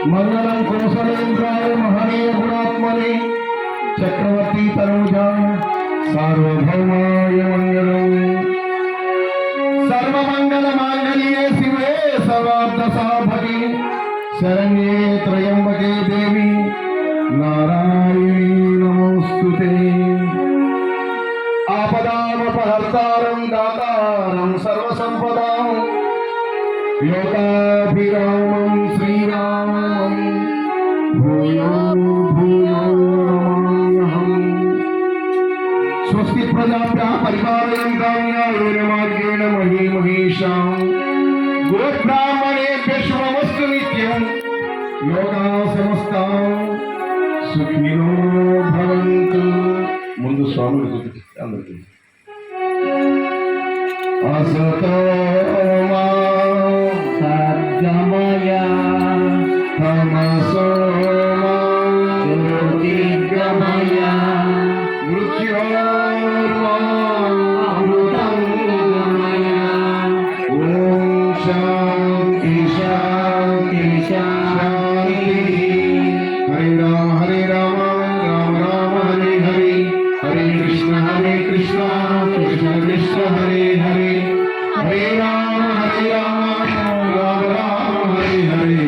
मंगलम कौशलेन्द्राय महनीय गुणात्मने चक्रवर्ती तनूजाय सार्वभौमाय मंगलम। सर्वमंगल मांगल्ये शिवे सर्वार्थ साधके शरण्ये त्र्यंबके देवी नारायणी नमोस्तुते। आपदामपहर्तारं दातारं सर्वसंपदां योगाभिरामं श्रीरामं भूयो भूयो नमाम्यहम्। स्वस्ति प्रजाभ्यः परिपालयन्तां मार्गेण मही महिषां गोब्राह्मणेभ्यः शुभमस्तु नित्यं। लोकाः समस्ताः सुखिनो भवन्तु। ముందు స్వామిని చూపించి అందరికీ असतो मा सद्गमय तमसो मा ज्योतिर्गमय मृत्योर्मामृतं गमय। ॐ शान्ति शान्ति शान्ति। हरे राम राम राम हरे हरे, हरे कृष्ण कृष्ण कृष्ण हरे हरे, हरे राम राम राम हरे हरे,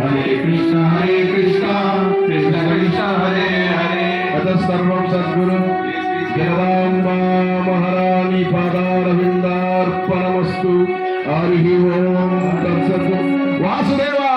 हरे कृष्ण कृष्ण कृष्ण हरे हरे। अतः सर्वं सद्गुरु जगदाम्बा महारानी पादारविन्दार्पणमस्तु। हरि ओम तत्सत्। वासुदेवा।